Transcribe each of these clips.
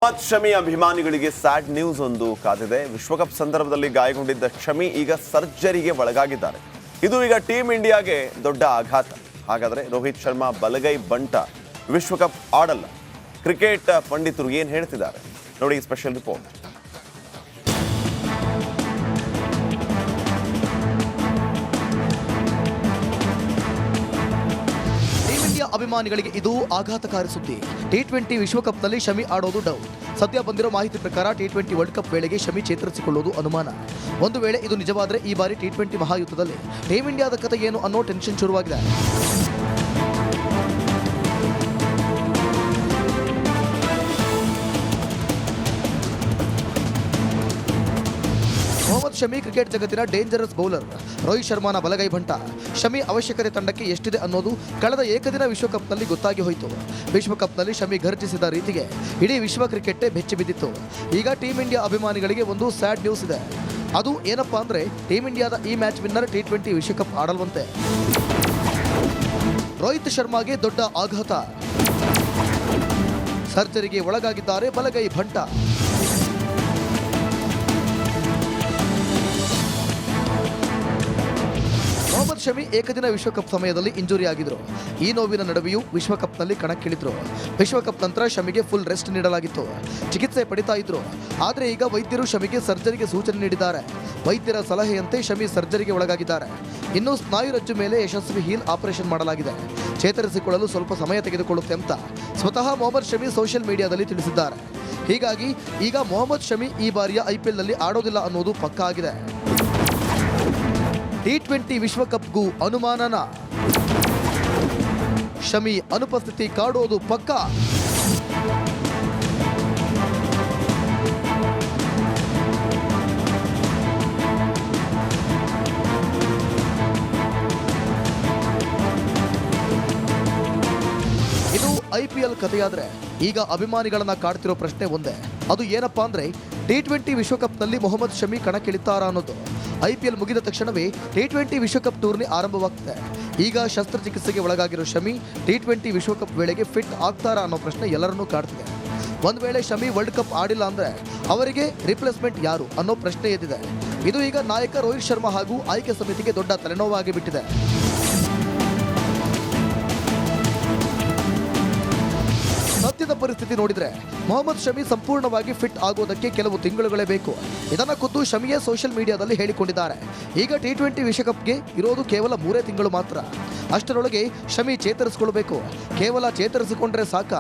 ಮೊಹಮ್ಮದ್ ಶಮಿ ಅಭಿಮಾನಿಗಳಿಗೆ sad news ಒಂದು ಕಾದಿದೆ. ವಿಶ್ವಕಪ್ ಸಂದರ್ಭದಲ್ಲಿ ಗಾಯಗೊಂಡಿದ್ದ ಶಮಿ ಈಗ ಸರ್ಜರಿಗೆ ಒಳಗಾಗಿದ್ದಾರೆ. ಇದು ಈಗ ಟೀಮ್ ಇಂಡಿಯಾಗೆ ದೊಡ್ಡ ಆಘಾತ. ಹಾಗಾದ್ರೆ ರೋಹಿತ್ ಶರ್ಮಾ ಬಲಗೈ ಬಂಟ ವಿಶ್ವಕಪ್ ಆಡಲ್ಲ. ಕ್ರಿಕೆಟ್ ಪಂಡಿತರು ಏನು ಹೇಳ್ತಿದ್ದಾರೆ ನೋಡಿ ಈ ಸ್ಪೆಷಲ್ ರಿಪೋರ್ಟ್. ಅಭಿಮಾನಿಗಳಿಗೆ ಇದು ಆಘಾತಕಾರಿ ಸುದ್ದಿ. ಟಿ20 ವಿಶ್ವಕಪ್ನಲ್ಲಿ ಶಮಿ ಆಡೋದು ಡೌಟ್. ಸದ್ಯ ಬಂದಿರೋ ಮಾಹಿತಿ ಪ್ರಕಾರ ಟಿ20 ವರ್ಲ್ಡ್ ಕಪ್ ವೇಳೆಗೆ ಶಮಿ ಚೇತರಿಸಿಕೊಳ್ಳುವುದು ಅನುಮಾನ. ಒಂದು ವೇಳೆ ಇದು ನಿಜವಾದರೆ ಈ ಬಾರಿ ಟಿ20 ಮಹಾಯುದ್ಧದಲ್ಲಿ ಟೀಮ್ ಇಂಡಿಯಾದ ಕತೆ ಏನು ಅನ್ನೋ ಟೆನ್ಷನ್ ಶುರುವಾಗಿದೆ. ಮೊಹಮ್ಮದ್ ಶಮಿ ಕ್ರಿಕೆಟ್ ಜಗತ್ತಿನ ಡೇಂಜರಸ್ ಬೌಲರ್. ರೋಹಿತ್ ಶರ್ಮಾನ ಬಲಗೈ ಬಂಟ. ಶಮಿ ಅವಶ್ಯಕತೆ ತಂಡಕ್ಕೆ ಎಷ್ಟಿದೆ ಅನ್ನೋದು ಕಳೆದ ಏಕದಿನ ವಿಶ್ವಕಪ್ನಲ್ಲಿ ಗೊತ್ತಾಗಿ ಹೋಯಿತು. ವಿಶ್ವಕಪ್ನಲ್ಲಿ ಶಮಿ ಘರ್ಜಿಸಿದ ರೀತಿಗೆ ಇಡೀ ವಿಶ್ವ ಕ್ರಿಕೆಟ್ಟೇ ಬೆಚ್ಚಿ ಬಿದ್ದಿತ್ತು. ಈಗ ಟೀಮ್ ಇಂಡಿಯಾ ಅಭಿಮಾನಿಗಳಿಗೆ ಒಂದು ಸ್ಯಾಡ್ ನ್ಯೂಸ್ ಇದೆ. ಅದು ಏನಪ್ಪಾ ಅಂದ್ರೆ ಟೀಮ್ ಇಂಡಿಯಾದ ಈ ಮ್ಯಾಚ್ ವಿನ್ನರ್ ಟಿ20 ವಿಶ್ವಕಪ್ ಆಡಲ್ವಂತೆ. ರೋಹಿತ್ ಶರ್ಮಾಗೆ ದೊಡ್ಡ ಆಘಾತ. ಸರ್ಜರಿಗೆ ಒಳಗಾಗಿದ್ದಾರೆ ಬಲಗೈ ಬಂಟ. ಮೊಹಮ್ಮದ್ ಶಮಿ ಏಕದಿನ ವಿಶ್ವಕಪ್ ಸಮಯದಲ್ಲಿ ಇಂಜುರಿ ಆಗಿದ್ರು. ಈ ನೋವಿನ ನಡುವೆಯೂ ವಿಶ್ವಕಪ್ನಲ್ಲಿ ಕಣಕ್ಕಿಳಿದ್ರು. ವಿಶ್ವಕಪ್ ನಂತರ ಶಮಿಗೆ ಫುಲ್ ರೆಸ್ಟ್ ನೀಡಲಾಗಿತ್ತು. ಚಿಕಿತ್ಸೆ ಪಡಿತಾ ಇದ್ರು. ಆದರೆ ಈಗ ವೈದ್ಯರು ಶಮಿಗೆ ಸರ್ಜರಿಗೆ ಸೂಚನೆ ನೀಡಿದ್ದಾರೆ. ವೈದ್ಯರ ಸಲಹೆಯಂತೆ ಶಮಿ ಸರ್ಜರಿಗೆ ಒಳಗಾಗಿದ್ದಾರೆ. ಇನ್ನು ಸ್ನಾಯುರಜ್ಜು ಮೇಲೆ ಯಶಸ್ವಿ ಹೀಲ್ ಆಪರೇಷನ್ ಮಾಡಲಾಗಿದೆ. ಚೇತರಿಸಿಕೊಳ್ಳಲು ಸ್ವಲ್ಪ ಸಮಯ ತೆಗೆದುಕೊಳ್ಳುತ್ತೆ ಅಂತ ಸ್ವತಃ ಮೊಹಮ್ಮದ್ ಶಮಿ ಸೋಷಿಯಲ್ ಮೀಡಿಯಾದಲ್ಲಿ ತಿಳಿಸಿದ್ದಾರೆ. ಹೀಗಾಗಿ ಈಗ ಮೊಹಮ್ಮದ್ ಶಮಿ ಈ ಬಾರಿಯ ಐಪಿಎಲ್ನಲ್ಲಿ ಆಡೋದಿಲ್ಲ ಅನ್ನೋದು ಪಕ್ಕಾ ಆಗಿದೆ. ಟಿ20 ವಿಶ್ವಕಪ್ಗೂ ಅನುಮಾನನ. ಶಮಿ ಅನುಪಸ್ಥಿತಿ ಕಾಡೋದು ಪಕ್ಕಾ. ಇದು ಐಪಿಎಲ್ ಕಥೆಯಾದ್ರೆ ಈಗ ಅಭಿಮಾನಿಗಳನ್ನ ಕಾಡ್ತಿರೋ ಪ್ರಶ್ನೆ ಒಂದೇ. ಅದು ಏನಪ್ಪಾ ಅಂದ್ರೆ ಟಿ20 ವಿಶ್ವಕಪ್ನಲ್ಲಿ ಮೊಹಮ್ಮದ್ ಶಮಿ ಕಣಕ್ಕಿಳಿತಾರಾ ಅನ್ನೋದು. ಐಪಿಎಲ್ ಮುಗಿದ ತಕ್ಷಣವೇ ಟಿ20 ವಿಶ್ವಕಪ್ ಟೂರ್ನಿ ಆರಂಭವಾಗ್ತದೆ. ಈಗ ಶಸ್ತ್ರಚಿಕಿತ್ಸೆಗೆ ಒಳಗಾಗಿರೋ ಶಮಿ ಟಿ20 ವಿಶ್ವಕಪ್ ವೇಳೆಗೆ ಫಿಟ್ ಆಗ್ತಾರಾ ಅನ್ನೋ ಪ್ರಶ್ನೆ ಎಲ್ಲರನ್ನೂ ಕಾಡ್ತಿದೆ. ಒಂದು ವೇಳೆ ಶಮಿ ವರ್ಲ್ಡ್ ಕಪ್ ಆಡಿಲ್ಲ ಅಂದ್ರೆ ಅವರಿಗೆ ರಿಪ್ಲೇಸ್ಮೆಂಟ್ ಯಾರು ಅನ್ನೋ ಪ್ರಶ್ನೆ ಎದ್ದಿದೆ. ಇದು ಈಗ ನಾಯಕ ರೋಹಿತ್ ಶರ್ಮಾ ಹಾಗೂ ಆಯ್ಕೆ ಸಮಿತಿಗೆ ದೊಡ್ಡ ತಲೆನೋವಾಗಿ ಬಿಟ್ಟಿದೆ. ಸದ್ಯದ ಪರಿಸ್ಥಿತಿ ನೋಡಿದ್ರೆ ಮೊಹಮ್ಮದ್ ಶಮಿ ಸಂಪೂರ್ಣವಾಗಿ ಫಿಟ್ ಆಗೋದಕ್ಕೆ ಕೆಲವು ತಿಂಗಳುಗಳೇ ಬೇಕು. ಇದನ್ನ ಖುದ್ದು ಶಮಿಯೇ ಸೋಷಿಯಲ್ ಮೀಡಿಯಾದಲ್ಲಿ ಹೇಳಿಕೊಂಡಿದ್ದಾರೆ. ಈಗ ಟಿ20 ವಿಶ್ವಕಪ್ಗೆ ಇರೋದು ಕೇವಲ 3 ತಿಂಗಳು ಮಾತ್ರ. ಅಷ್ಟರೊಳಗೆ ಶಮಿ ಚೇತರಿಸಿಕೊಳ್ಳಬೇಕು. ಕೇವಲ ಚೇತರಿಸಿಕೊಂಡ್ರೆ ಸಾಕ,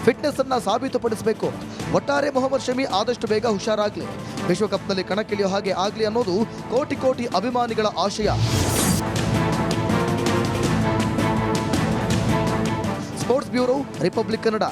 ಫಿಟ್ನೆಸ್ ಅನ್ನ ಸಾಬೀತುಪಡಿಸಬೇಕು. ಒಟ್ಟಾರೆ ಮೊಹಮ್ಮದ್ ಶಮಿ ಆದಷ್ಟು ಬೇಗ ಹುಷಾರಾಗ್ಲಿ, ವಿಶ್ವಕಪ್ನಲ್ಲಿ ಕಣಕ್ಕಿಳಿಯೋ ಹಾಗೆ ಆಗ್ಲಿ ಅನ್ನೋದು ಕೋಟಿ ಕೋಟಿ ಅಭಿಮಾನಿಗಳ ಆಶಯ. Sports bureau, republic Kannada.